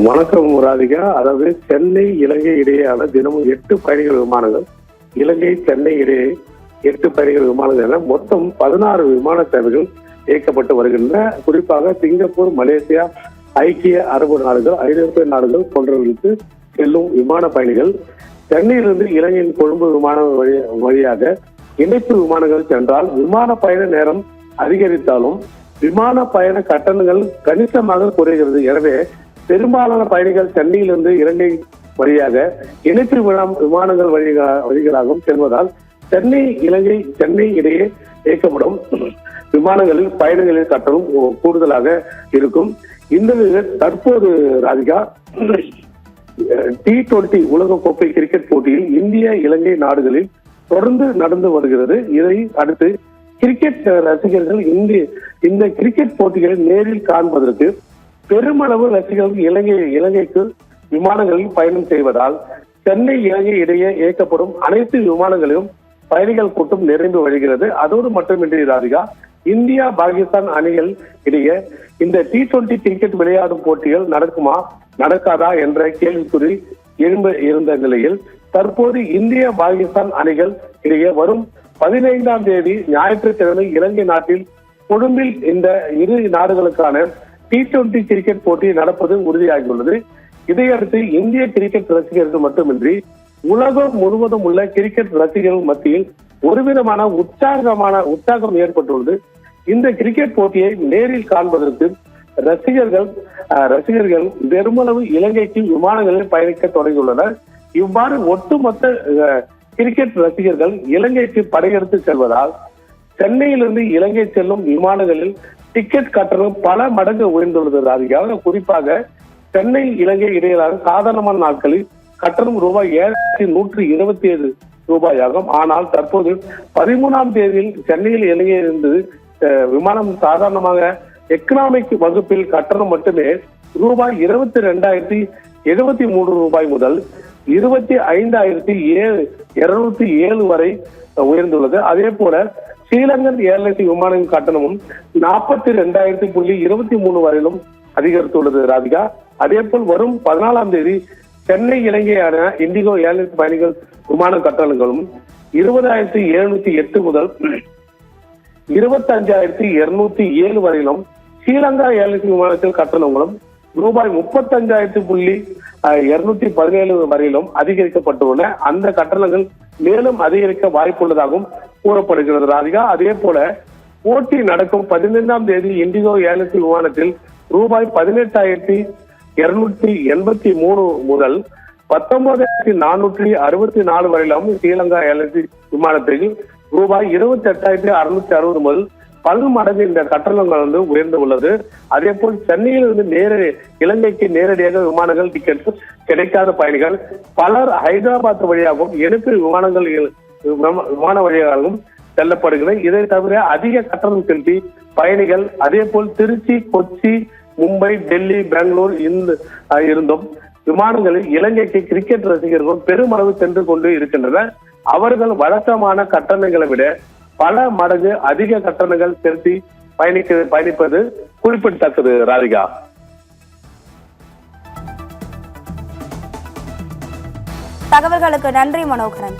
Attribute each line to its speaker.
Speaker 1: வணக்கம் ராதிகா. அதாவது சென்னை இலங்கை இடையேயான தினமும் 8 பயணிகள் விமானங்கள், இலங்கை சென்னை இடையே 8 பயணிகள் விமானங்கள் என மொத்தம் 16 விமான சேவைகள் இயக்கப்பட்டு வருகின்றன. குறிப்பாக சிங்கப்பூர், மலேசியா, ஐக்கிய அரபு நாடுகள், ஐரோப்பிய நாடுகள் போன்றவர்களுக்கு செல்லும் விமான பயணிகள் சென்னையிலிருந்து இலங்கையின் கொழும்பு விமான வழியாக இணைப்பு விமானங்கள் சென்றால் விமான பயண நேரம் அதிகரித்தாலும் விமான பயண கட்டணங்கள் கணிசமாக குறைகிறது. எனவே பெரும்பாலான பயணிகள் சென்னையிலிருந்து இலங்கை வழியாக இணைப்பு விமானங்கள் வழிகளாகவும் செல்வதால் சென்னை இடையே இயக்கப்படும் விமானங்களில் பயணங்களின் கட்டணம் கூடுதலாக இருக்கும். இந்த தற்போது ராதிகா T20 உலகக்கோப்பை கிரிக்கெட் போட்டியில் இந்திய இலங்கை நாடுகளில் தொடர்ந்து நடந்து வருகிறது. இதை அடுத்து கிரிக்கெட் ரசிகர்கள் இந்த கிரிக்கெட் போட்டிகளை நேரில் காண்பதற்கு பெருமளவு ரசிகர்கள் இலங்கைக்கு விமானங்களில் பயணம் செய்வதால் சென்னை இலங்கை இடையே இயக்கப்படும் அனைத்து விமானங்களிலும் பயணிகள் கூட்டம் நிறைந்து வருகிறது. அதோடு மட்டுமின்றி ராதிகா, இந்தியா பாகிஸ்தான் அணிகள் இடையே இந்த T20 கிரிக்கெட் விளையாடும் போட்டிகள் நடக்குமா நடக்காதா என்ற கேள்விக்குறி எழும்ப இருந்த நிலையில் தற்போது இந்திய பாகிஸ்தான் அணிகள் இடையே வரும் 15ஆம் தேதி ஞாயிற்றுக்கிழமை இலங்கை நாட்டில் கொழும்பில் இந்த இரு நாடுகளுக்கான T20 கிரிக்கெட் போட்டி நடப்பது உறுதியாகியுள்ளது. இதையடுத்து இந்திய கிரிக்கெட் ரசிகர்கள் மட்டுமின்றி உலகம் முழுவதும் உள்ள கிரிக்கெட் ரசிகர்கள் மத்தியில் ஒருவிதமான உற்சாகம் ஏற்பட்டுள்ளது. இந்த கிரிக்கெட் போட்டியை நேரில் காண்பதற்கு ரசிகர்கள் பெருமளவு இலங்கைக்கு விமானங்களில் பயணிக்க தொடங்கியுள்ளனர். இவ்வாறு ஒட்டுமொத்த கிரிக்கெட் ரசிகர்கள் இலங்கைக்கு படையெடுத்து செல்வதால் சென்னையிலிருந்து இலங்கை செல்லும் விமானங்களில் டிக்கெட் கட்டணம் பல மடங்கு உயர்ந்துள்ளது. ராதிகாக குறிப்பாக சென்னை இலங்கை இடையிலான சாதாரணமான நாட்களில் கட்டணம் ரூபாய் 7127 ஆகும். ஆனால் தற்போது 13ஆம் தேதியில் சென்னையில் இலங்கையிலிருந்து விமானம் சாதாரணமாக எக்கனாமிக் வகுப்பில் கட்டணம் மட்டுமே ரூபாய் 22,073 முதல் 25,207 வரை உயர்ந்துள்ளது. அதே போல ஸ்ரீலங்கன் ஏர்லைன்ஸ் விமானத்தின் கட்டணமும் 42,023 வரையிலும் அதிகரித்துள்ளது. ராதிகா, அதே போல் வரும் 14ஆம் தேதி சென்னை இலங்கையான இண்டிகோ ஏர்லைன்ஸ் பயணிகள் விமான கட்டணங்களும் 20,708 முதல் 25,207 வரையிலும், ஸ்ரீலங்கா ஏர்லைன்ஸ் விமானத்தில் கட்டணங்களும் ரூபாய் 35,217 வரையிலும் அதிகரிக்கப்பட்டுள்ளன. அந்த கட்டணங்கள் மேலும் அதிகரிக்க வாய்ப்புள்ளதாகவும் கூறப்படுகிறது. ராதிகா, அதே போல போட்டி நடக்கும் 15ஆம் தேதி இண்டிகோ ஏர்லைன்ஸ் விமானத்தில் ரூபாய் 18,283 முதல் 19,464 வரையிலும், ஸ்ரீலங்கா ஏர்லைன்ஸ் விமானத்தில் ரூபாய் 28,660 முதல் பல மடங்கு இந்த கட்டணங்கள் உயர்ந்து உள்ளது. அதே போல் சென்னையிலிருந்து இலங்கைக்கு நேரடியாக விமானங்கள் டிக்கெட் கிடைக்காத பயணிகள் பலர் ஹைதராபாத் வழியாகவும் இணைப்பு விமான வழியாகவும் செல்லப்படுகிறது. இதை தவிர அதிக கட்டணம் செலுத்தி பயணிகள் அதே போல் திருச்சி, கொச்சி, மும்பை, டெல்லி, பெங்களூர் இருந்தும் விமானங்களில் இலங்கைக்கு கிரிக்கெட் ரசிகர்கள் பெருமளவு சென்று கொண்டு இருக்கின்றனர். அவர்கள் வழக்கமான கட்டணங்களை விட பல மடங்கு அதிக கட்டணங்கள் செலுத்தி பயணிப்பது குறிப்பிடத்தக்கது. ராதிகா,
Speaker 2: தகவல்களுக்கு நன்றி மனோகரன்.